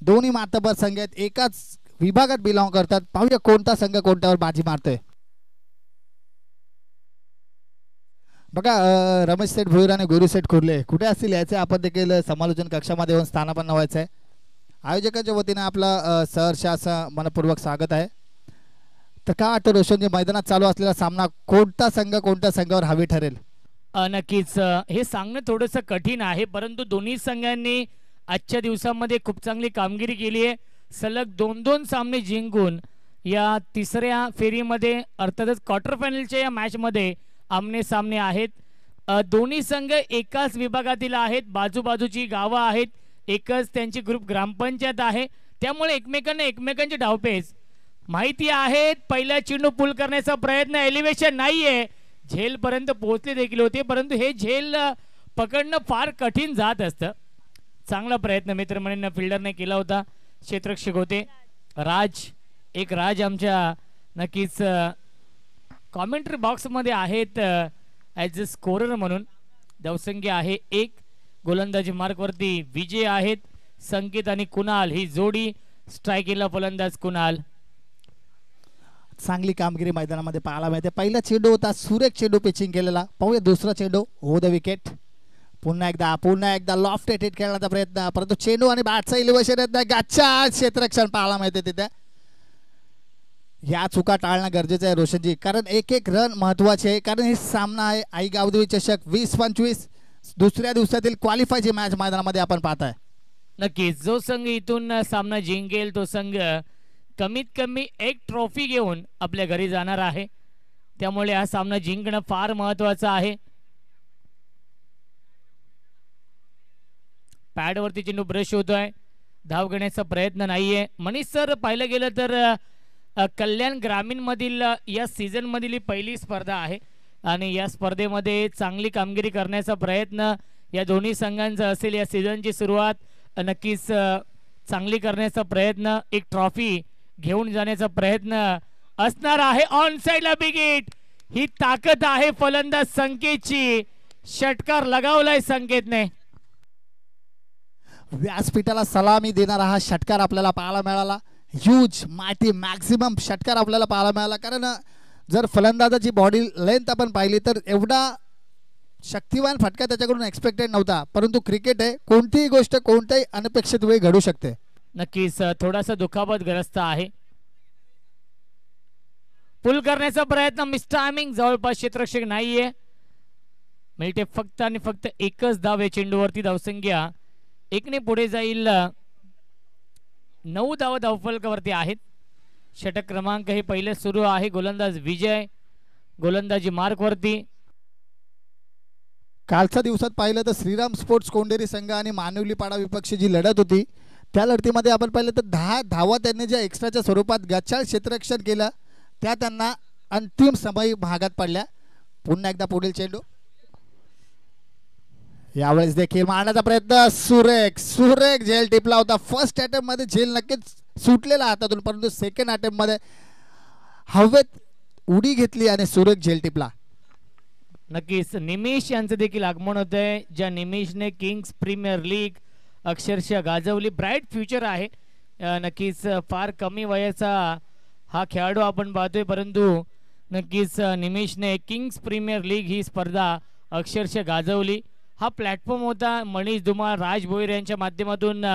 दोन्ही मातबर संघ आहेत, एकाच विभागात बिलॉंग करतात. पाहूया कोणता संघ कोणत्यावर बाजी मारतोय. बघा रमेश सेठ भोईर आणि गुरु सेठ कुर्ले कुठे असतील याचे आपण देखील समालोचन कक्षामध्ये येऊन स्थानापन्न व्हायचं आहे. आयोजकांच्या वतीने आपला सहर्ष असं मनपूर्वक स्वागत आहे. तर काय वाटतं रोशनजी, मैदानात चालू असलेला सामना कोणता संघ कोणत्या संघावर हवी ठरेल? नक्कीच हे सांगणं थोडंसं कठीण आहे, परंतु दोन्ही संघांनी आजच्या दिवसामध्ये खूप चांगली कामगिरी केली आहे. सलग 2-2 सामने जिंकून या तिसऱ्या फेरीमध्ये अर्थातच क्वार्टर फायनलच्या या मॅचमध्ये आमने सामने आहेत. दोन्ही संघ एकाच विभागातील आहेत, बाजूबाजूची गावं आहेत, एकच त्यांची ग्रुप ग्रामपंचायत आहे. त्यामुळे एकमेकांचे डावपेच माहिती आहेत. पहिला चेंडू पुल करण्याचा प्रयत्न, एलिव्हेशन नाहीये, झेलपर्यंत पोहोचले देखील होते, परंतु हे झेल पकडणं फार कठीण जात असतं. चांगला प्रयत्न मित्रमंडळींना फिल्डरने केला होता. क्षेत्ररक्षक होते राज आमच्या नक्कीच कॉमेंट्री बॉक्समध्ये आहेत ॲज अ स्कोरर म्हणून. धावसंख्य आहे 1. गोलंदाजी मार्कवरती विजय आहेत. संकेत आणि कुणाल ही जोडी. स्ट्रायकिंगला फलंदाज कुणाल. चांगली कामगिरी मैदानामध्ये पाहायला मिळते. पहिला चेंडू होता, सुरेख चेंडू पिचिंग केलेला. पाहूया दुसरा चेंडू, हो द विकेट. पुन्हा एकदा लॉफ्ट हिट खेळण्याचा प्रयत्न, परंतु चेंडू आणि बॅटचा इलिव्हेशन येत नाही. गच्चा क्षेत्ररक्षण पाहायला मिळते तिथे. या चुका टाळणं गरजेचं आहे रोशनजी, कारण एक रन महत्वाचे आहे. कारण हे सामना आहे आई गावदेवी चषक 20-25 दुसऱ्या दिवसातील क्वालिफायची मॅच मैदानामध्ये आपण पाहताय. नक्कीच जो संघ इथून सामना जिंकेल तो संघ कमीत कमी एक ट्रॉफी घेऊन आपल्या घरी जाणार आहे. त्यामुळे हा सामना जिंकणं फार महत्वाचं आहे. पॅडवरती चेंडू ब्रश होतोय, धाव घेण्याचा प्रयत्न नाहीये. मनीष सर, पाहिलं गेलं तर कल्याण ग्रामीण मधील या सीझन मधील पहिली स्पर्धा आहे आणि या स्पर्धेमध्ये चांगली कामगिरी करण्याचा प्रयत्न या दोन्ही संघांचा असेल. या सीझनची सुरुवात नक्कीच चांगली करण्याचा प्रयत्न, एक ट्रॉफी घेऊन जाण्याचा प्रयत्न असणार आहे. ऑन साइडला बिग हिट, ही ताकद आहे फलंदाज संकेतची. षटकार लगावलाय संकेतने. व्यासपीठाला सलामी देणारा हा षटकार आपल्याला पाहायला मिळाला. ह्यूज मायटी मॅक्सिमम षटकार आपल्याला पाहायला मिळाला. कारण जर फलंदाजाची बॉडी लेंथ आपण पाहिली तर एवढा शक्तिवान फटका त्याच्याकडून एक्सपेक्टेड नव्हता. परंतु क्रिकेट आहे, कोणतीही गोष्ट कोणत्याही अनपेक्षित वेळी घडू शकते. नक्कीच थोडासा दुखापतग्रस्त आहे. पुल करण्याचा प्रयत्न, मिस टायमिंग, जवळपास क्षेत्ररक्षक नाहीये. मिळते फक्त आणि फक्त एकच धाव या चेंडूवरती. धावसंख्या 1ने पुढे जाईल. 9 धावा धावफलकावरती आहेत. षटक क्रमांक हे पहिले सुरू आहे. गोलंदाज विजय, गोलंदाजी मार्कवरती. कालच्या दिवसात पाहिलं तर श्रीराम स्पोर्ट्स कोंडेरी संघ आणि मानवली पाडा विपक्ष जी लढत होती त्या लढतीमध्ये आपण पाहिलं तर 10 धावा त्यांनी ज्या एक्स्ट्राच्या स्वरूपात गच्चाळ क्षेत्ररक्षण केलं त्या त्यांना अंतिम समय भागात पडल्या. पुन्हा एकदा पुढील चेंडू, यावेळेस देखील मारण्याचा प्रयत्न. सुरेख झेल टिपला होता. फर्स्ट अटेम्प्ट मध्ये झेल नक्कीच सुटलेला हातातून, परंतु सेकंड अटेम्प्ट मध्ये हवेत उडी घेतली आणि सुरेख झेल टिपला. नक्कीच निमेश यांचं देखील आगमन होत आहे, ज्या निमेशने किंग्स प्रीमियर लीग अक्षरशः गाजवली. ब्राईट फ्युचर आहे. नक्कीच फार कमी वयाचा हा खेळाडू आपण पाहतोय, परंतु नक्कीच निमेशने किंग्स प्रीमियर लीग ही स्पर्धा अक्षरशः गाजवली. हा प्लॅटफॉर्म होता मनीष धुमाळ, राज भोईर यांच्या माध्यमातून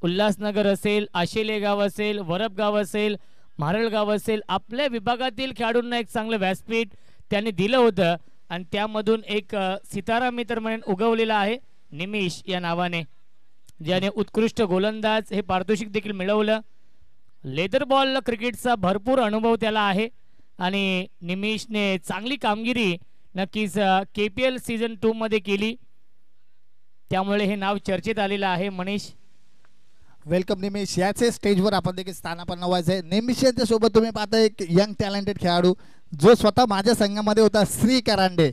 उल्हासनगर असेल, आशेले गाव असेल, वरपगाव असेल, म्हारळगाव असेल, आपल्या विभागातील खेळाडूंना एक चांगलं व्यासपीठ त्यांनी दिलं होतं आणि त्यामधून एक सितारा मित्र म्हणून उगवलेला आहे निमेश या नावाने, ज्याने उत्कृष्ट गोलंदाज हे पारितोषिक देखील मिळवलं. लेदर बॉल क्रिकेटचा भरपूर अनुभव त्याला आहे आणि निमेशने चांगली कामगिरी नक्कीच KPL सीझन 2 मध्ये केली, त्यामुळे हे नाव चर्चेत आलेलं आहे. मनीष, वेलकम निमेश. याचे स्टेजवर आपण देखील स्थानापन्न व्हायचं आहे. निमेश यांच्या सोबत तुम्ही पाहता एक यंग टॅलेंटेड खेळाडू जो स्वतः माझ्या संघामध्ये होता, श्री करांडे,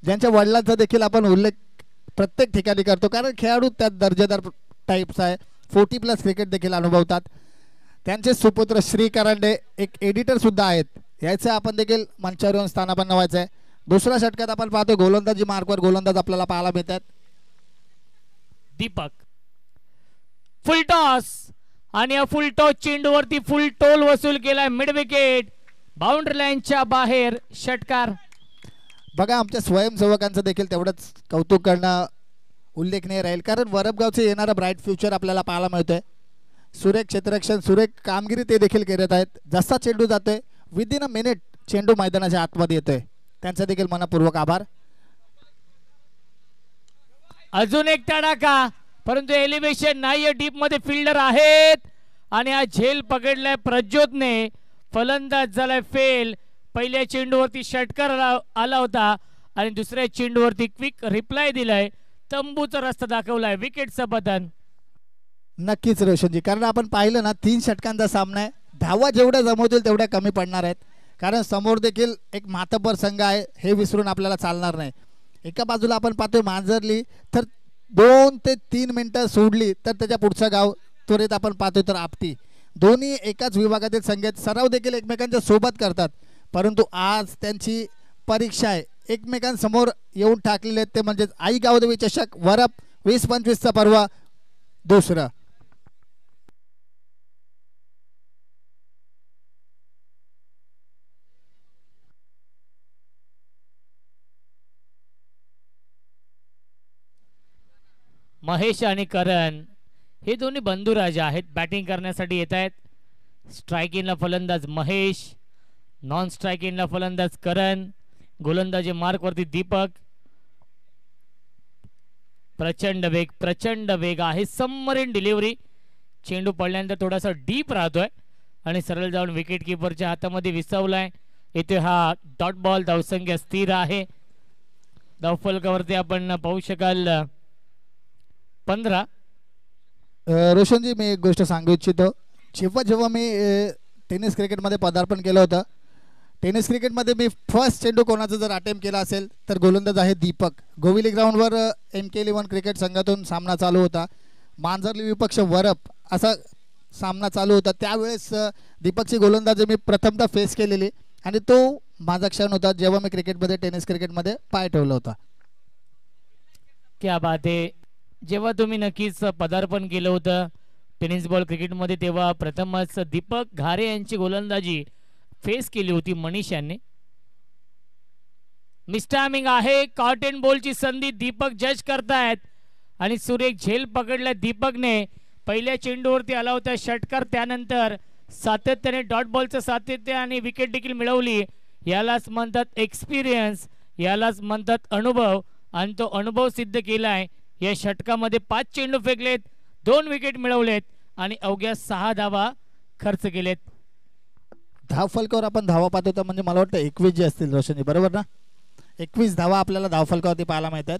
ज्यांच्या वडिलांचा देखील आपण उल्लेख प्रत्येक ठिकाणी करतो, कारण खेळाडू त्यात दर्जेदार टाईप्स आहे. 40+ क्रिकेट देखील अनुभवतात. त्यांचे सुपुत्र श्री करांडे एक एडिटर सुद्धा आहेत. याचे आपण देखील मंचावर येऊन स्थानापन्न व्हायचं आहे. दुसऱ्या षटकात आपण पाहतो गोलंदाजी मार्कवर गोलंदाज आपल्याला पाहायला मिळतात. दीपक, फुल टॉस आणि या फुल टॉस चेंडूवरती फुल टोल वसूल केलाय. मिड विकेट, बाउंड्री लाईनच्या बाहेर षटकार. बघा आमच्या स्वयंसेवकांचं देखील तेवढंच कौतुक करणं उल्लेखनीय राहील, कारण वरपगावचे येणारं ब्राईट फ्युचर आपल्याला पाहायला मिळतंय. सुरेख क्षेत्ररक्षण, सुरेख कामगिरी ते देखील करत आहेत. जसा चेंडू जातोय विदिन अ मिनिट चेंडू मैदानाच्या आतमध्ये येतोय, त्यांचा देखील मनपूर्वक आभार. अजून एक तडाखा, परंतु एलिव्हेशन नाही, डीप मध्ये फिल्डर आहेत आणि हा झेल पकडलाय प्रज्योतने. फलंदाज झालाय फेल. पहिल्या चेंडूवरती षटकार आला होता आणि दुसऱ्या चेंडूवरती क्विक रिप्लाय दिलाय. तंबूचा रस्ता दाखवलाय. विकेटचं पतन. नक्कीच रोशनजी, कारण आपण पाहिलं ना 3 षटकांचा सामना आहे. धावा जेवढ्या जमवतील तेवढ्या कमी पडणार आहेत, कारण समोर देखील एक मातब्बर संघ आहे हे विसरून आपल्याला चालणार नाही. एका बाजूला आपण पाहतोय मांजरली, तर 2 ते 3 मिनिटं सोडली तर त्याच्या पुढचं गाव त्वरित आपण पाहतोय तर आपटी. दोन्ही एकाच विभागातील संघ आहेत. सराव देखील एकमेकांच्या सोबत करतात, परंतु आज त्यांची परीक्षा आहे. एकमेकांसमोर येऊन टाकलेले आहेत ते म्हणजे आई गावदेवी चषक वरप 20-25चा पर्व दुसरं. महेश आणि करण हे दोन्ही बंधुराजा आहेत. बॅटिंग करण्यासाठी येत आहेत. स्ट्राईक इनला फलंदाज महेश, नॉन स्ट्राईक इनला फलंदाज करण, गोलंदाजी मार्कवरती दीपक. प्रचंड वेग आहे. Submarine delivery. चेंडू पडल्यानंतर थोडासा डीप राहतोय आणि सरळ जाऊन विकेट किपरच्या हातामध्ये विसावलाय. इथे हा डॉट बॉल. धावसंख्या स्थिर आहे. धावफलकावरती आपण पाहू शकाल 15. रोशनजी, मी एक गोष्ट सांगू इच्छितो. जेव्हा मी टेनिस क्रिकेटमध्ये पदार्पण केलं होतं, टेनिस क्रिकेटमध्ये मी फर्स्ट चेंडू कोणाचा जर अटेम्प्ट केला असेल तर गोलंदाज आहे दीपक. गोविली ग्राउंडवर MK11 क्रिकेट संघातून सामना चालू होता. मांजरली विपक्ष वरप असा सामना चालू होता. त्यावेळेस दीपकची गोलंदाजी मी प्रथमतः फेस केलेली आणि तो माझा क्षण होता जेव्हा मी क्रिकेटमध्ये टेनिस क्रिकेटमध्ये पाय ठेवला होता. क्या बात आहे. जेव्हा तुम्ही नक्कीच पदार्पण केलं होतं टेनिस बॉल क्रिकेटमध्ये, तेव्हा प्रथमच दीपक घारे यांची गोलंदाजी फेस केली होती मनीष यांनी. मिस्टायमिंग आहे. कॉटन बॉलची संधी दीपक जज करतायत आणि सुरेख झेल पकडलाय दीपकने. पहिल्या चेंडूवरती आला होता षटकार, त्यानंतर सातत्याने डॉट बॉलचं सातत्य आणि विकेट देखील मिळवली. यालाच म्हणतात एक्सपिरियन्स, यालाच म्हणतात अनुभव, आणि तो अनुभव सिद्ध केलाय. या षटकामध्ये 5 चेंडू फेकलेत, 2 विकेट मिळवलेत आणि अवघ्या 6 धावा खर्च केलेत. धावफलकावर आपण धावा पाहतो तर म्हणजे मला वाटतं 21 जे असतील रोशनी, बरोबर ना? 21 धावा आपल्याला धावफलकावरती पाहायला मिळतात.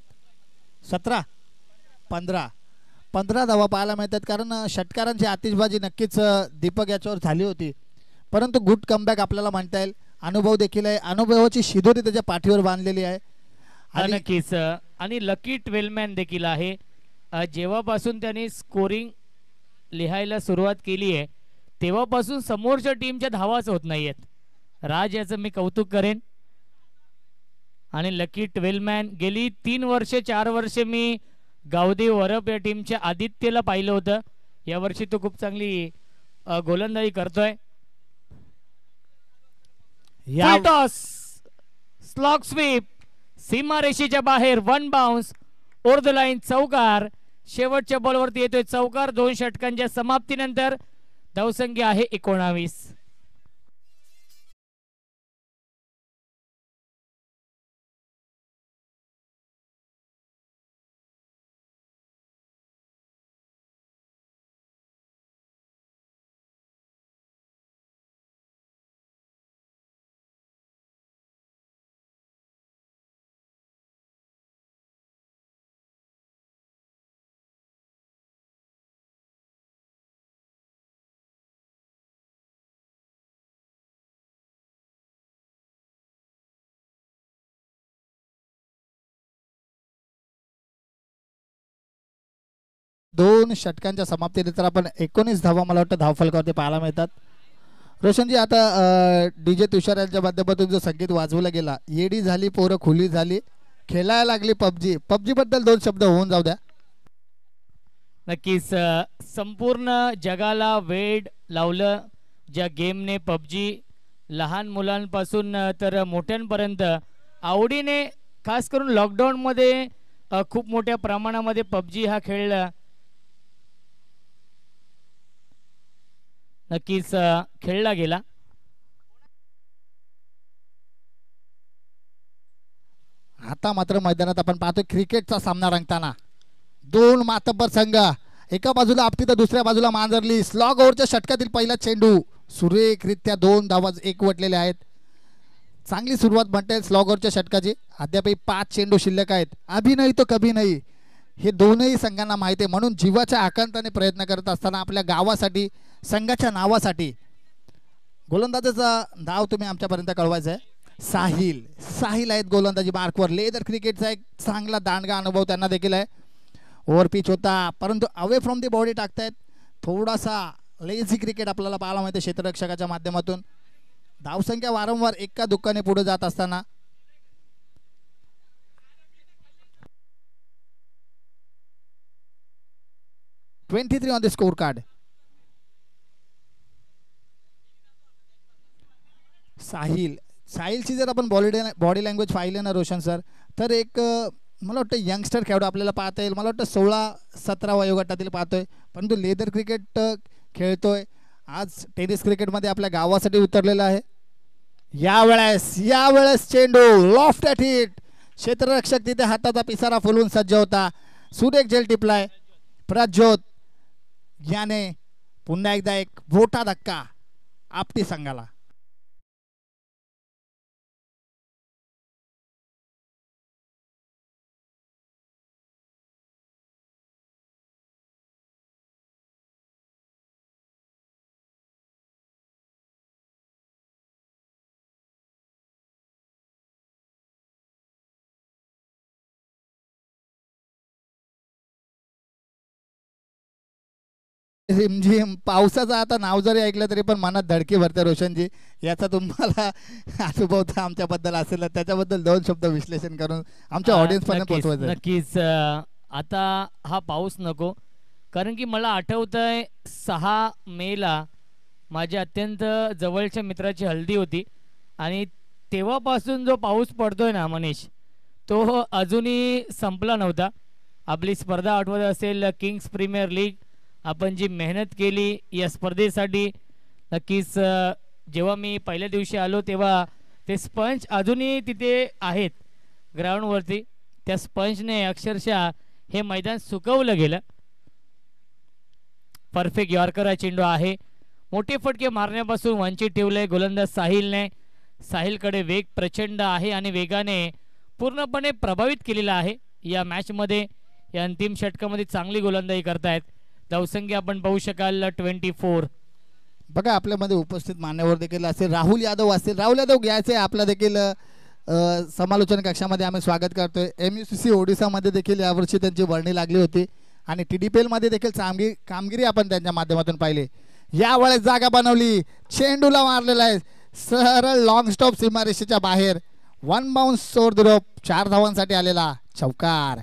15 धावा पाहायला मिळतात, कारण षटकारांची आतिषबाजी नक्कीच दीपक याच्यावर झाली होती, परंतु गुड कमबॅक आपल्याला म्हणता येईल. अनुभव देखील आहे, अनुभवाची शिदोरी त्याच्या पाठीवर बांधलेली आहे. नक्कीच. आणि लकी 12 मॅन देखील आहे. जेव्हापासून त्यांनी स्कोरिंग लिहायला सुरुवात केली आहे तेव्हापासून समोरच्या टीमच्या धावाच होत नाहीयेत. राज याचं मी कौतुक करेन. आणि लकी 12 मॅन गेली 3 वर्षे 4 वर्षे मी गावदेव वरप या टीमच्या आदित्यला पाहिलं होतं. यावर्षी तो खूप चांगली गोलंदाजी करतोय. टॉस, स्लॉग स्वीप, सीमारेषेच्या बाहेर, 1 बाउन्स, ओव्हर द लाईन, चौकार. शेवटच्या बॉलवरती येतोय चौकार. 2 षटकांच्या समाप्तीनंतर धावसंख्या आहे 19. दोन षटकांच्या समाप्तीनंतर आपण 19 धावा मला वाटतं धावफलकावरती पाहायला मिळतात. रोशनजी, आता DJ तुषार यांच्या माध्यमातून जो संगीत वाजवला गेला, येडी झाली पोरं खुली झाली, खेळायला लागली पबजी बद्दल 2 शब्द होऊन जाऊ द्या. नक्कीच संपूर्ण जगाला वेड लावलं ज्या गेमने पबजी, लहान मुलांपासून तर मोठ्यांपर्यंत आवडीने, खास करून लॉकडाऊनमध्ये खूप मोठ्या प्रमाणामध्ये पबजी हा खेळ नक्कीच खेळला गेला. आता मात्र मैदानात आपण पाहतोय क्रिकेटचा सामना रंगताना. दोन मातब्बर संघ, एका बाजूला आपटी तर दुसऱ्या बाजूला मांजरली. स्लॉग ओव्हरच्या षटकातील पहिला चेंडू सुरेखरित्या 2 धावा एकवटलेल्या आहेत. चांगली सुरुवात म्हणते स्लॉग ओव्हरच्या षटकाची. अद्यापही 5 चेंडू शिल्लक आहेत. अभी नाही तो कभी नाही हे दोनही संघांना माहिती आहे, म्हणून जीवाच्या आकांताने प्रयत्न करत असताना आपल्या गावासाठी, संघाच्या नावासाठी गोलंदाजाचा नाव तुम्ही आमच्यापर्यंत कळवायचं आहे. साहिल आहेत गोलंदाजी मार्कवर. लेदर क्रिकेटचा एक चांगला दांडगा अनुभव त्यांना देखील आहे. ओव्हर पिच होता परंतु अवे फ्रॉम दी बॉडी टाकतायत. थोडासा लेझी क्रिकेट आपल्याला पाहायला मिळते क्षेत्ररक्षकाच्या माध्यमातून. धावसंख्या वारंवार एका दुःखाने पुढे जात असताना (23 ऑन द स्कोर कार्ड). साहिलची जर आपण बॉडी लँग्वेज पाहिली ना रोशन सर, तर एक मला वाटतं यंगस्टर खेळाडू आपल्याला पाहता येईल. मला वाटतं 16-17 वयोगटातील पाहतोय, परंतु लेदर क्रिकेट खेळतोय. आज टेनिस क्रिकेटमध्ये आपल्या गावासाठी उतरलेला आहे. यावेळेस चेंडू लॉफ्ट ॲट हिट. क्षेत्ररक्षक तिथे हाताचा पिसारा फुलवून सज्ज होता. सुरेख झेल टिपलाय. प्रज्योत याने पुन्हा एकदा एक मोठा धक्का आपटी संघाला. रिमझिम पावसाचं आता नाव जरी ऐकलं तरी पण मनात धडकी भरते रोशनजी. याचा तुम्हाला अनुभव तर आमच्याबद्दल असेल, त्याच्याबद्दल 2 शब्द विश्लेषण करून आमच्या ऑडियन्स पर्यंत पोहोचवायचं. नक्कीच आता हा पाऊस नको, कारण की मला आठवतंय 6 मेला माझ्या अत्यंत जवळच्या मित्राची हल्दी होती आणि तेव्हापासून जो पाऊस पडतोय ना मनीष, तो अजूनही संपला नव्हता. आपली स्पर्धा आठवत असेल, किंग्स प्रीमियर लीग. आपण जी मेहनत केली या स्पर्धेसाठी, नक्कीच जेव्हा मी पहिल्या दिवशी आलो तेव्हा ते स्पंज अजूनही तिथे आहेत ग्राउंडवरती. त्या स्पंजने अक्षरशः हे मैदान सुकवलं गेलं. परफेक्ट यॉर्कर हा चेंडू आहे. मोठे फटके मारण्यापासून वंचित ठेवले गोलंदाज साहिलने. साहिलकडे वेग प्रचंड आहे आणि वेगाने पूर्णपणे प्रभावित केलेला आहे या मॅचमध्ये. या अंतिम षटकामध्ये चांगली गोलंदाजी करतायत. धावसंख्या आपण पाहू शकाल 24. बघा आपल्यामध्ये उपस्थित मान्यवर देखील असेल, राहुल यादव असतील. राहुल यादव घ्यायचे आपला देखील समालोचन कक्षामध्ये आम्ही स्वागत करतोय. MUCC ओडिसामध्ये देखील यावर्षी त्यांची वर्णी लागली होती आणि TDPL मध्ये देखील चांगली कामगिरी आपण त्यांच्या माध्यमातून पाहिली. यावेळेस जागा बनवली, चेंडूला मारलेला आहे सरळ लॉंग स्टॉप सीमारेषेच्या बाहेर. 1 बाउन्स सोड रोप. 4 धावांसाठी आलेला चौकार.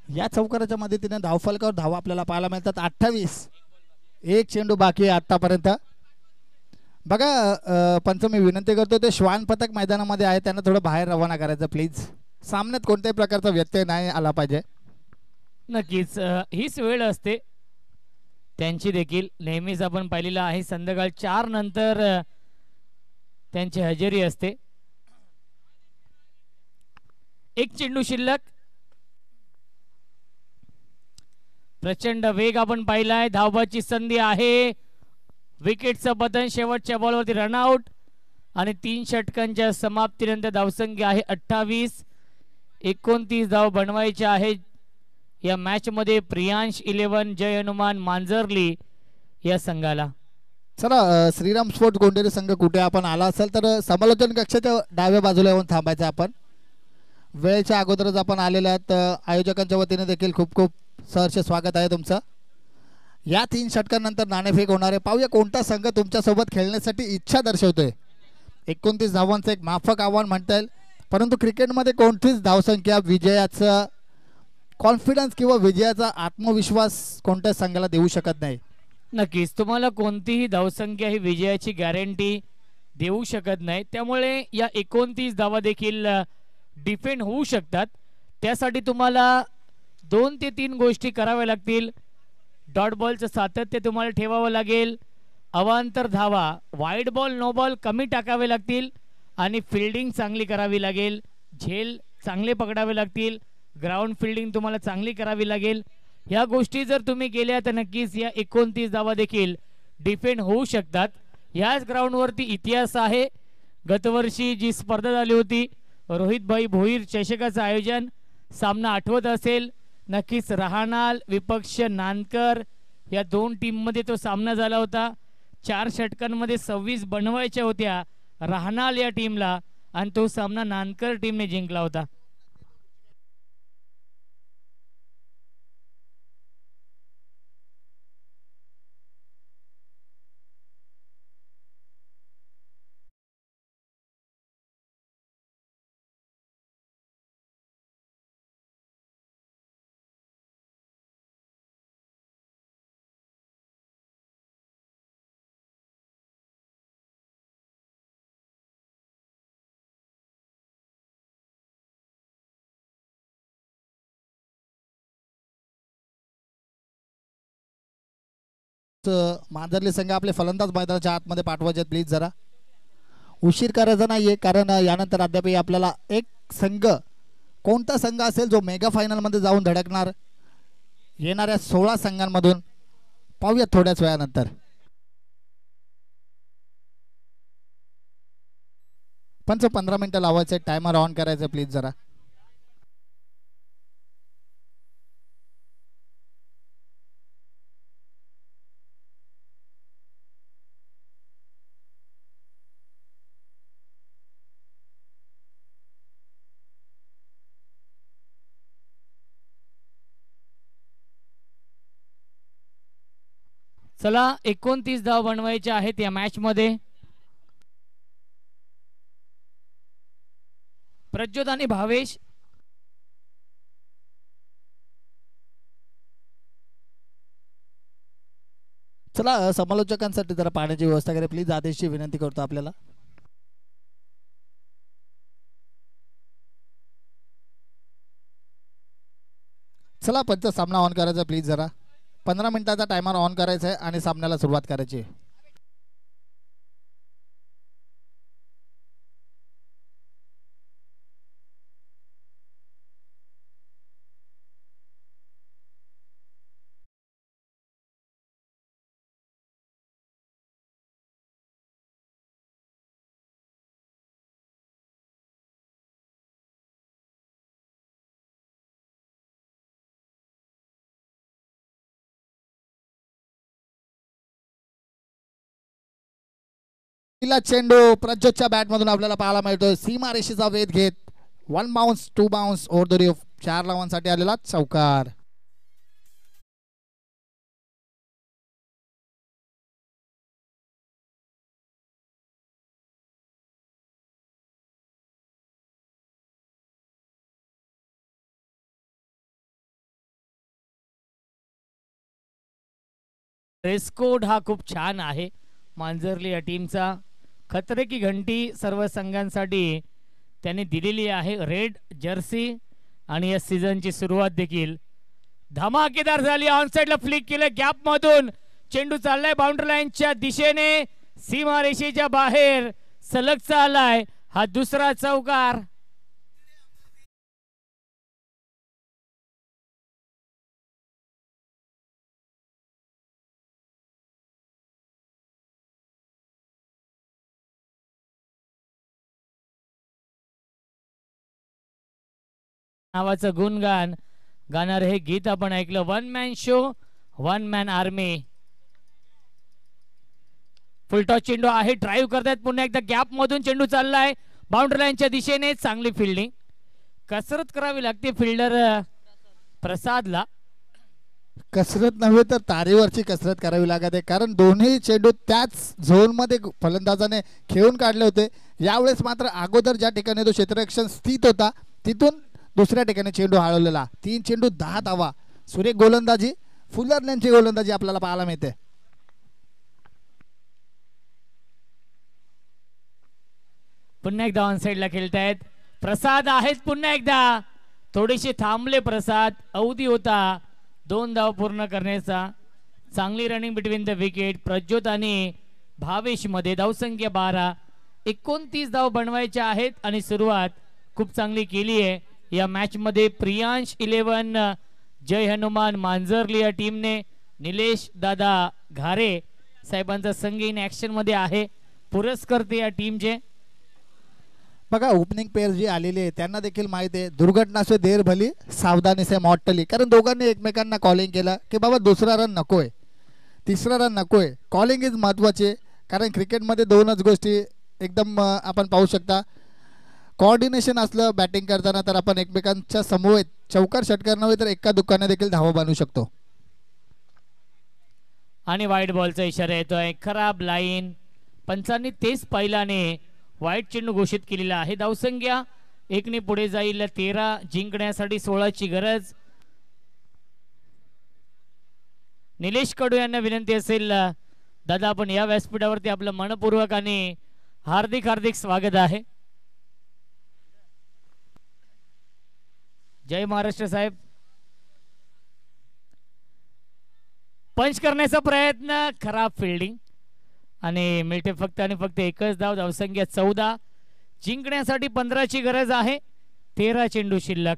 या चौकाराच्या मदतीने धावफलकावर धावा आपल्याला पाहायला मिळतात 28. एक चेंडू बाकी आहे आतापर्यंत. बघा पंच, मी विनंती करतो ते श्वान पथक मैदानामध्ये आहे त्यांना थोडं बाहेर रवाना करायचं प्लीज. सामन्यात कोणत्याही प्रकारचा व्यत्यय नाही आला पाहिजे. नक्कीच हीच वेळ असते त्यांची देखील. नेहमीच आपण पाहिलेलं आहे संध्याकाळ 4 नंतर त्यांची हजेरी असते. एक चेंडू शिल्लक. प्रचंड वेग आपण पाहिलाय. धावबाची संधी आहे. विकेटचं पतन. शेवटच्या बॉलवरती रनआउट आणि 3 षटकांच्या समाप्तीनंतर धावसंख्या आहे 28. 29 धाव बनवायचे आहेत या मॅच मध्ये प्रियांश 11 जय हनुमान मांजरली या संघाला. चला श्रीराम स्पोर्ट्स गोंडेरी संघ कुठे आपण आला असेल तर समालोचन कक्षाच्या डाव्या बाजूला येऊन थांबायचं आपण. वेळेच्या अगोदरच आपण आलेले आहेत. आयोजकांच्या वतीने देखील खूप खूप सहर्ष स्वागत आहे तुमचं. या 3 षटकांनंतर नाणेफेक होणार आहे. पाहूया कोणता संघ तुमच्यासोबत खेळण्यासाठी इच्छा दर्शवतोय. 29 धावांचं एक माफक आव्हान म्हणता येईल, परंतु क्रिकेटमध्ये कोणतीच धावसंख्या विजयाचं कॉन्फिडन्स किंवा विजयाचा आत्मविश्वास कोणत्याच संघाला देऊ शकत नाही. नक्कीच तुम्हाला कोणतीही धावसंख्या ही विजयाची गॅरंटी देऊ शकत नाही. त्यामुळे या 29 धावा देखील डिफेंड होऊ शकतात. त्यासाठी तुम्हाला 2 ते 3 गोष्टी कराव्या लागतील. डॉट बॉलचं सातत्य तुम्हाला ठेवावं लागेल. अवांतर धावा, वाईड बॉल नो बॉल कमी टाकावे लागतील आणि फिल्डिंग चांगली करावी लागेल. झेल चांगले पकडावे लागतील. ग्राउंड फिल्डिंग तुम्हाला चांगली करावी लागेल. ह्या गोष्टी जर तुम्ही केल्या तर नक्कीच या 29 धावा देखील डिफेंड होऊ शकतात. ह्याच ग्राउंडवरती इतिहास आहे. गतवर्षी जी स्पर्धा झाली होती रोहितभाई भोईर चषकाचं आयोजन, सामना आठवत असेल नक्कीच. रहाणाल विपक्ष नानकर या 2 टीममध्ये तो सामना झाला होता. 4 षटकांमध्ये 26 बनवायच्या होत्या रहाणाल या टीमला आणि तो सामना नानकर टीमने जिंकला होता. मांजरली संघ आपले फलंदाज मैदानाच्या आतमध्ये पाठवायचे प्लीज. जरा उशीर करायचा नाहीये, कारण यानंतर अद्याप आपल्याला एक संघ कोणता संघ असेल जो मेगा फायनलमध्ये जाऊन धडकणार येणाऱ्या 16 संघांमधून पाहूया थोड्याच वेळानंतर. पंच 15 मिनिटं लावायचे. टायमर ऑन करायचं प्लीज जरा. चला 29 धाव बनवायचे आहेत या मॅच मध्ये. प्रज्योत आणि भावेश चला समालोचकांसाठी जरा पाण्याची व्यवस्था करा प्लीज. आदेशची विनंती करतो आपल्याला. चला पंच सामना ऑन करायचा प्लीज जरा. 15 मिनिटाचा टायमर ऑन करायचा आहे आणि सामन्याला सुरुवात करायची आहे. चेंडू प्रज्योतच्या बॅटमधून आपल्याला पाहायला मिळतोय. सीमा रेषेचा वेध घेत 1 बाउन्स 2 बाउन्स ओव्हर द रिफ 4 धावांसाठी आलेला चौकार. ड्रेस कोड हा खूप छान आहे मांजरली या टीमचा. खतरे की घंटी सर्व संघांसाठी त्यांनी दिलेली आहे. रेड जर्सी आणि या सीझनची सुरुवात देखील धमाकेदार झाली. ऑनसाइडला फ्लिक केलं गॅप मधून. चेंडू चाललाय बाउंड्री लाईनच्या दिशेने. सीमारेषेच्या बाहेर सलग चाललाय. हा दुसरा चौकार. नावाचं गुणगान गाणार हे गीत आपण ऐकलं. One man show one man army. Full toss चेंडू आहे, ड्राईव्ह करतायत पुन्हा एकदा, गॅप मधून चेंडू चाललाय बाउंड्री लाईनच्या दिशेने. चांगली फिल्डिंग, कसरत करावी लागते फिल्डर प्रसादला. कसरत नव्हे तर तारेवरची कसरत करावी लागत आहे, कारण दोन्ही चेंडू त्याच झोनमध्ये फलंदाजाने खेळून काढले होते. यावेळेस मात्र अगोदर ज्या ठिकाणी तो क्षेत्ररक्षण स्थित होता तिथून दुसऱ्या ठिकाणी चेंडू हळवलेला. 3 चेंडू 10 धावा. सुरेख गोलंदाजी, फुलर यांची गोलंदाजी आपल्याला पाहायला मिळते. पुन्हा एकदा ऑन साइडला खेळतायत. प्रसाद आहेत पुन्हा एकदा, थोडेसे थांबले प्रसाद. अवधी होता 2 धाव पूर्ण करण्याचा. चांगली running between the wicket. Prajyot आणि भावेश मध्ये धावसंख्या 12. 29 धाव बनवायच्या आहेत आणि सुरुवात खूप चांगली केली आहे या मॅच मध्ये. प्रियांश 11 जय हनुमान मांजरली या टीमने. निलेश दादा घारे साहेबांचा संघ इन ऍक्शन मध्ये आहे, पुरस्कर्ते या टीमचे. बघा ओपनिंग पेअर जी आलेली आहे त्यांना देखील माहिती आहे दुर्घटना से देर भली सावधानी से मौत टली. कारण दोघांनी एकमेकांना कॉलिंग केलं की बाबा दुसरा रन नकोय, तिसरा रन नकोय. कॉलिंग इज महत्त्वाचे, कारण क्रिकेटमध्ये 2च गोष्टी एकदम आपण पाहू शकता. कोऑर्डिनेशन असलं बॅटिंग करताना तर आपण एकमेकांच्या समवेत चौकार षटकार नव्हे तर एका दुकाने देखील धावा बनवू शकतो. आणि वाईट बॉलचा इशारा येतोय. खराब लाईन. पंचांनी तेच पहिल्याने वाईट चेंडू घोषित केलेला आहे. धावसंख्या 1 ने पुढे जाईल. 13 जिंकण्यासाठी 16 ची गरज. निलेश कडू यांना विनंती असेल, दादा आपण या व्यासपीठावरती आपलं मनपूर्वक आणि हार्दिक हार्दिक स्वागत आहे. जय महाराष्ट्र साहेब. पंच करण्याचा प्रयत्न, खराब फिल्डिंग आणि मिळते फक्त आणि फक्त 1च धाव. धावसंख्या 14. जिंकण्यासाठी 15 ची गरज आहे. 13 चेंडू शिल्लक.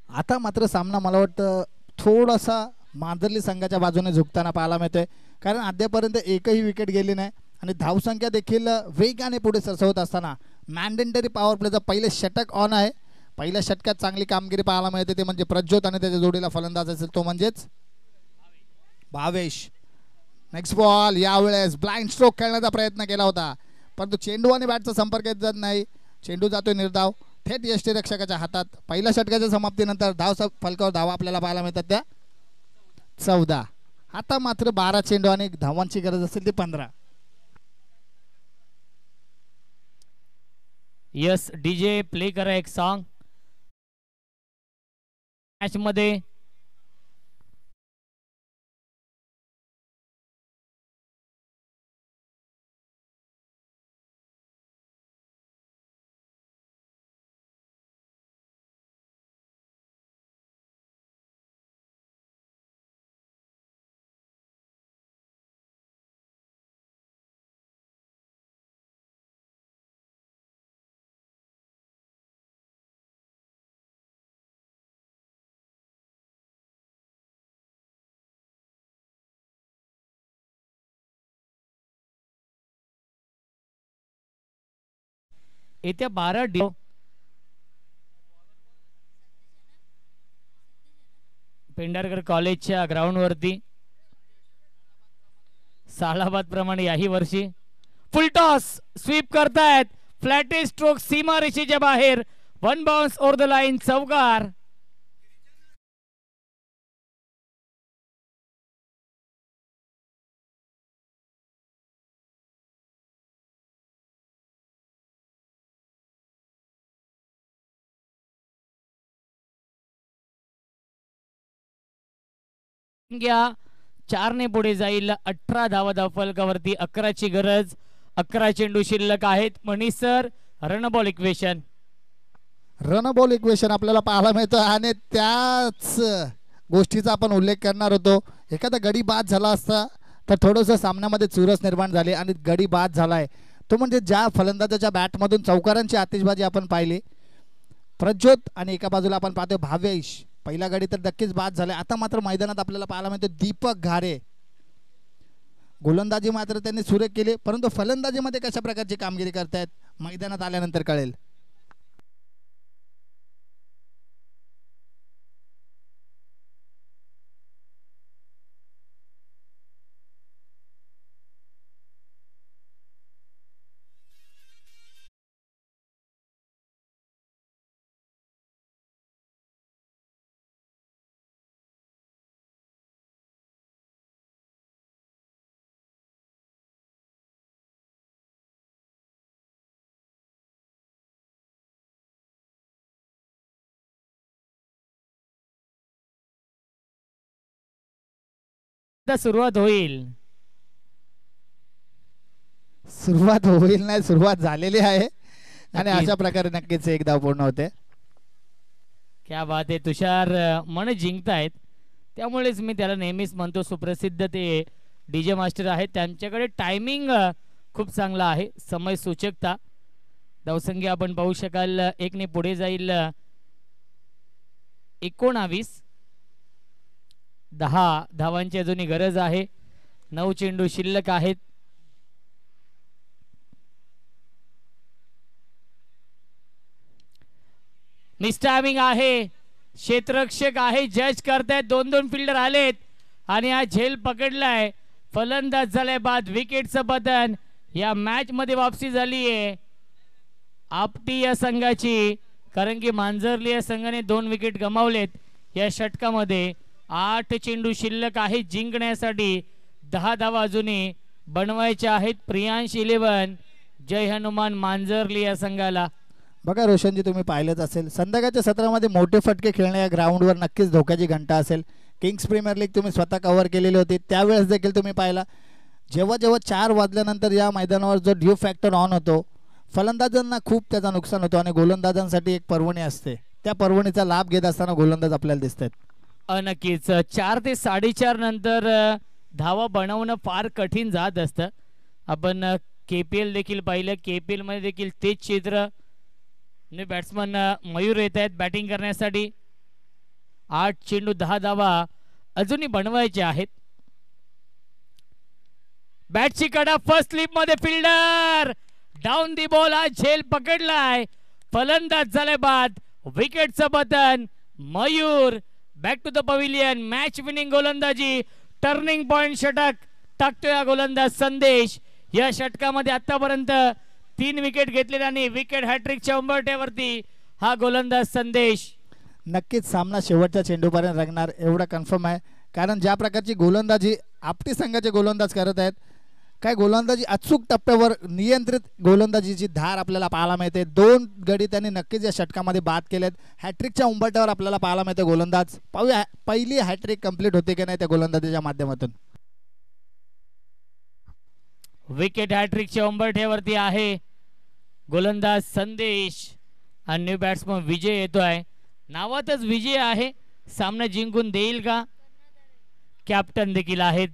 आता मात्र सामना मला वाटतं थोडासा मांजरली संघाच्या बाजूने झुकताना पाहायला मिळतोय, कारण अद्यापर्यंत एकही विकेट गेली नाही आणि धावसंख्या देखील वेगाने पुढे सरसवत असताना मॅन्डेटरी पॉवर प्लेचं पहिले षटक ऑन आहे. पहिल्या षटकात चांगली कामगिरी पाहायला मिळते, ते म्हणजे प्रज्योत आणि त्याच्या जोडीला फलंदाज असेल तो म्हणजेच भावेश. Next ball. यावेळेस ब्लाइंड स्ट्रोक खेळण्याचा प्रयत्न केला होता, परंतु चेंडू आणि बॅटचा संपर्क येत जात नाही. चेंडू जातोय निर्धाव थेट यष्टीरक्षकाच्या हातात. पहिल्या षटकाच्या समाप्तीनंतर धाव फलकावर धावा आपल्याला पाहायला मिळतात त्या 14. आता मात्र 12 चेंडू आणि धावांची गरज असेल ती 15. यस डीजे प्ले करा एक सॉन्ग. मॅच मध्ये येत्या 12 पेंढारकर कॉलेजच्या ग्राउंड वरती सालाबाद प्रमाणे याही वर्षी फुलटॉस स्वीप करतायत. फ्लॅटेस्ट स्ट्रोक सीमा रेषेच्या बाहेर. 1 बाउन्स ओव्हर द लाईन. चौकार. घ्या 4 ने पुढे जाईल. 18 धावा धावफलकावरती. 11 ची गरज. 11 चेंडू शिल्लक आहेत. Manish sir run ball equation. Run ball equation आपल्याला पाहायला मिळतं आणि त्याच गोष्टीचा आपण उल्लेख करणार होतो. एखादा गडी बाद झाला असता तर थोडंसं सामन्यामध्ये चुरस निर्माण झाली आणि गडी बाद झालाय तो म्हणजे ज्या फलंदाजाच्या बॅटमधून चौकारांची आतिषबाजी आपण पाहिली. प्रज्योत आणि एका बाजूला आपण पाहतोय भावेश. पहिला गडी तर नक्कीच बाद झाले. आता मात्र मैदानात आपल्याला पाहायला मिळतो दीपक घारे. गोलंदाजी मात्र त्यांनी सुरेख केली, परंतु फलंदाजीमध्ये कशा प्रकारची कामगिरी करतायत मैदानात आल्यानंतर कळेल. आता सुरुवात होईल. सुरुवात होईल नाही, सुरुवात झालेली आहे आणि नक्कीच. अशा प्रकारे नक्कीच एक धाव पूर्ण होते. क्या बात आहे. तुषार मन जिंकतायत, त्यामुळेच मी त्याला नेहमीच म्हणतो सुप्रसिद्ध ते डीजे मास्टर आहेत. त्यांच्याकडे टायमिंग खूप चांगला आहे, समय सूचकता. धावसंख्या आपण पाहू शकाल, एकने पुढे जाईल 19. 10 धावांची अजूनही गरज आहे. 9 चेंडू शिल्लक आहेत. मिसटायमिंग आहे, क्षेत्ररक्षक आहे, जज करतायत. 2-2 फिल्डर आलेत आणि हा झेल पकडलाय. फलंदाज झालाय बाद. विकेटचं बदन या मॅच मध्ये वापसी झाली आहे आपटी या संघाची, कारण की मांजरली या संघाने 2 विकेट गमावलेत या षटकामध्ये. 8 चेंडू शिल्लक आहे जिंकण्यासाठी. 10 धावा अजूनही बनवायच्या आहेत. प्रियांश 11, जय हनुमान मांजरली या संघाला. बघा रोशनजी, तुम्ही पाहिलंच असेल संध्याकाळच्या सत्रामध्ये मोठे फटके खेळणे या ग्राउंडवर नक्कीच धोक्याची घंटा असेल. किंग्स प्रीमियर लीग तुम्ही स्वतः कव्हर केलेली होती, त्यावेळेस देखील तुम्ही पाहिला जेव्हा जेव्हा 4 वाजल्यानंतर या मैदानावर जो ड्यू फॅक्टर ऑन होतो, फलंदाजांना खूप त्याचा नुकसान होतो आणि गोलंदाजांसाठी एक पर्वणी असते. त्या पर्वणीचा लाभ घेत असताना गोलंदाज आपल्याला दिसतात. नक्कीच 4 ते 4:30 नंतर धावा बनवणं फार कठीण जात असतं. आपण KPL देखील पाहिलं, KPL मध्ये देखील तेच चित्र. बॅट्समन मयूर येत आहेत बॅटिंग करण्यासाठी. 8 चेंडू 10 धावा अजूनही बनवायचे आहेत. बॅटची कडा फर्स्ट स्लिप मध्ये फिल्डर डाऊन दी बॉल. हा झेल पकडलाय. फलंदाज झालाय बाद. विकेटचं बटन. Mayur back to the pavilion. Match winning गोलंदाजी, टर्निंग पॉइंट षटक टाकतोय हा गोलंदाज संदेश. या षटकामध्ये आतापर्यंत 3 विकेट घेतलेल्या आणि विकेट हॅट्रिकच्या उंबरठ्यावरती हा गोलंदाज संदेश. नक्कीच सामना शेवटच्या चेंडूपर्यंत रंगणार एवढा कन्फर्म आहे, कारण ज्या प्रकारची गोलंदाजी आपटी संघाचे गोलंदाज करत आहेत, काय गोलंदाजी अचूक टप्प्यावर नियंत्रित गोलंदाजीची धार आपल्याला पाहायला मिळते. 2 गडी त्यांनी नक्कीच या षटकामध्ये बाद केलेत. हॅट्रिकच्या उंबरठ्यावर आपल्याला पाहायला मिळते गोलंदाज. पाहूया पहिली हॅट्रिक कंप्लीट होते की नाही त्या गोलंदाजीच्या माध्यमातून. विकेट हॅट्रिकच्या उंबरठ्यावरती आहे गोलंदाज संदेश आणि न्यू बॅट्समन विजय येतोय. नावातच विजय आहे. सामना जिंकून देईल का? कॅप्टन देखील आहेत.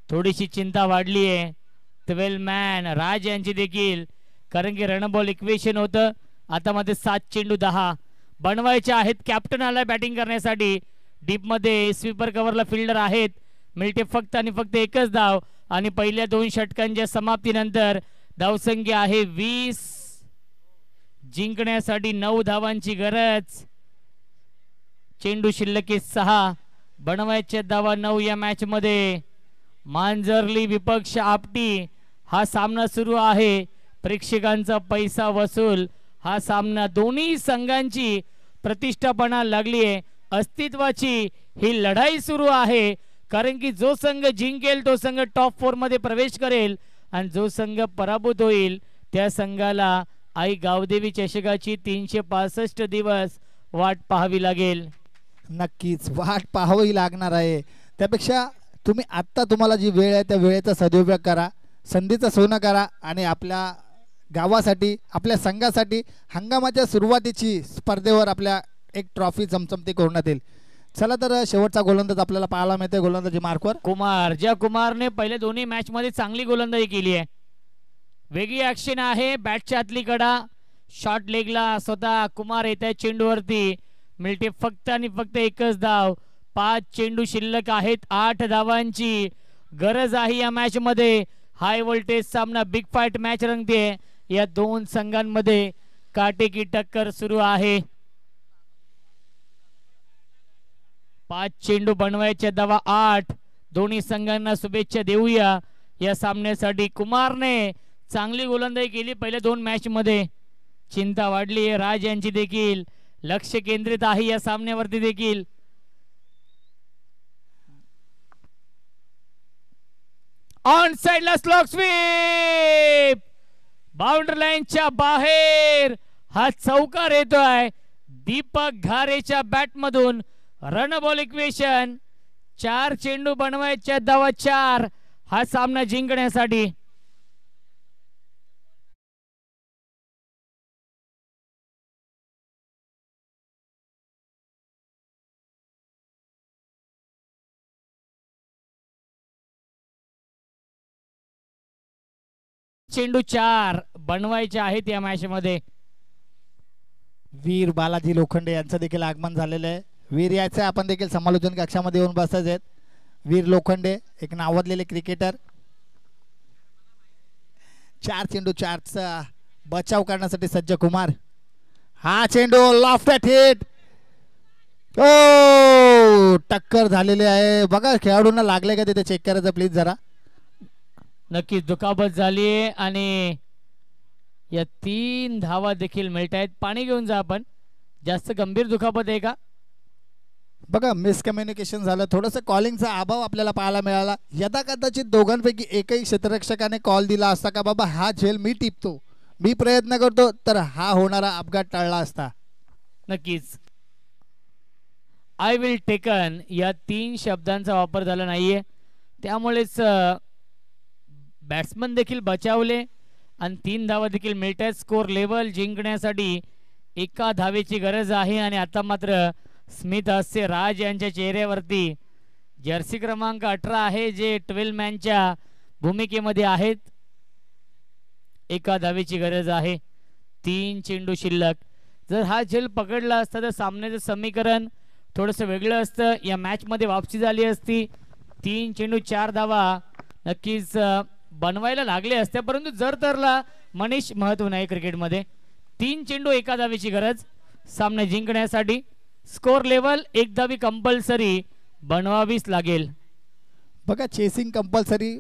थोडीशी चिंता वाढली आहे 12 मॅन राज यांची देखील, कारण की रणबॉल इक्वेशन होतं. आता मध्ये 7 चेंडू 10 बनवायचे आहेत. कॅप्टन आला बॅटिंग करण्यासाठी. डीप मध्ये स्वीपर कव्हरला फिल्डर आहेत. मिळते फक्त आणि फक्त एकच धाव आणि पहिल्या 2 षटकांच्या समाप्तीनंतर धावसंख्या आहे 20. जिंकण्यासाठी 9 धावांची गरज. चेंडू शिल्लक 6 बनवायचे धावा 9 या मॅच मध्ये. मांजरली विपक्ष आपटी हा सामना सुरू आहे. प्रेक्षकांचा पैसा वसूल हा सामना. दोन्ही संघांची प्रतिष्ठापणा लागली आहे. अस्तित्वाची ही लढाई सुरू आहे, कारण की जो संघ जिंकेल तो संघ टॉप 4 मध्ये प्रवेश करेल आणि जो संघ पराभूत होईल त्या संघाला आई गावदेवी चषकाची 365 दिवस वाट पाहावी लागेल. नक्कीच वाट पाहावी लागणार आहे. त्यापेक्षा तुम्ही आत्ता तुम्हाला जी वेळ आहे त्या वेळेचा सदुपयोग करा, संधीचं सोनं करा आणि आपल्या गावासाठी आपल्या संघासाठी हंगामाच्या सुरुवातीची स्पर्धेवर आपल्या एक ट्रॉफी चमचमती करण्यात येईल. चला तर शेवटचा गोलंदाज आपल्याला पाहायला मिळते गोलंदाजी मार्कवर कुमार. ज्या कुमारने पहिले दोन्ही मॅच मध्ये चांगली गोलंदाजी केली आहे. वेगळी ऍक्शन आहे. बॅटच्या आतली कडा शॉर्ट लेगला स्वतः कुमार येत आहे चेंडूवरती. मिळते फक्त आणि फक्त एकच धाव. 5 चेंडू शिल्लक आहेत. 8 धावांची गरज आहे या मॅच मध्ये. हाय व्होल्टेज सामना, बिग फाईट मॅच रंगते. या 2 संघांमध्ये काटेकी टक्कर सुरू आहे. 5 चेंडू बनवायचे धावा 8. दोन्ही संघांना शुभेच्छा देऊया या सामन्यासाठी. कुमारने चांगली गोलंदाजी केली पहिल्या 2 मॅच मध्ये. चिंता वाढली आहे राज यांची देखील. लक्ष केंद्रित आहे या सामन्यावरती देखील. ऑन साइडला स्लॉग स्वीप. बाउंड्री लाईनच्या बाहेर हा चौकार येतोय. दीपक घारेच्या बॅट मधून रन बॉल इक्वेशन. 4 चेंडू बनवायच्या, धावा 4 हा सामना जिंकण्यासाठी. चेंडू 4 बनवायचे आहेत या मॅच मध्ये. वीर बालाजी लोखंडे यांचं देखील आगमन झालेलं आहे. वीर यायचं आपण देखील समालोचन कक्षामध्ये येऊन बसायचे आहेत. वीर लोखंडे एक नावाजलेले क्रिकेटर. 4 चेंडू 4चा बचाव करण्यासाठी सज्ज कुमार. हा चेंडू लॉफ्ट हिट. ओ टक्कर झालेली आहे. बघा खेळाडूंना लागले का तिथे चेक करायचं प्लीज जरा. नक्कीच दुखापत झाली आहे आणि या 3 धावा देखील मिळत आहेत. पाणी घेऊन जा आपण. जास्त गंभीर दुखापत आहे का? बघा मिसकम्युनिकेशन झालं, थोडंसं कॉलिंगचा अभाव आपल्याला पाहायला मिळाला. यदा कदाचित दोघांपैकी एकही क्षेत्ररक्षकाने कॉल दिला असता का बाबा हा झेल मी टिपतो, मी प्रयत्न करतो, तर हा होणारा अपघात टळला असता. नक्कीच आय विल टेकन या 3 शब्दांचा वापर झाला नाहीये, त्यामुळेच बॅट्समन देखील बचावले आणि 3 धावा देखील मिळत आहेत. स्कोर लेवल जिंकण्यासाठी एका धावेची गरज आहे आणि आता मात्र स्मिथ हास्य राज यांच्या चेहऱ्यावरती जर्सी क्रमांक 18 आहे, जे 12 मॅनच्या भूमिकेमध्ये आहेत. एका धावेची गरज आहे. 3 चेंडू शिल्लक. जर हा झेल पकडला असता तर सामन्याचं समीकरण थोडंसं वेगळं असतं. या मॅचमध्ये वापसी झाली असती. 3 चेंडू 4 धावा नक्कीच बनवायला लागले असते, परंतु जर तरला मनीष महत्व नाही क्रिकेटमध्ये. 3 चेंडू एका धावेची गरज सामना जिंकण्यासाठी. स्कोर लेवल एक धावी कंपल्सरी बनवावीच लागेल. बघा चेसिंग कंपल्सरी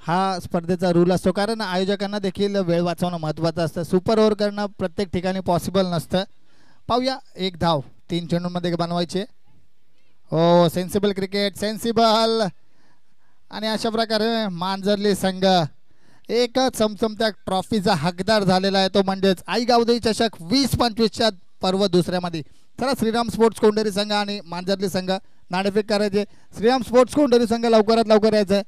हा स्पर्धेचा रूल असतो, कारण आयोजकांना देखील वेळ वाचवणं महत्त्वाचं असतं. सुपर ओव्हर करणं प्रत्येक ठिकाणी पॉसिबल नसतं. पाहूया एक धाव 3 चेंडूंमध्ये बनवायचे. हो सेन्सिबल क्रिकेट, सेन्सिबल. आणि अशा प्रकारे मांजरली संघ एक चमचमत्या ट्रॉफीचा हकदार झालेला आहे, तो म्हणजेच आई गावदेवी चषक 20-25च्या पर्व दुसऱ्यामध्ये. चला श्रीराम स्पोर्ट्स कोंढरी संघ आणि मांजरली संघ नाणेफेक करायचे. श्रीराम स्पोर्ट्स कोंढरी संघ लवकरात लवकर यायचं आहे.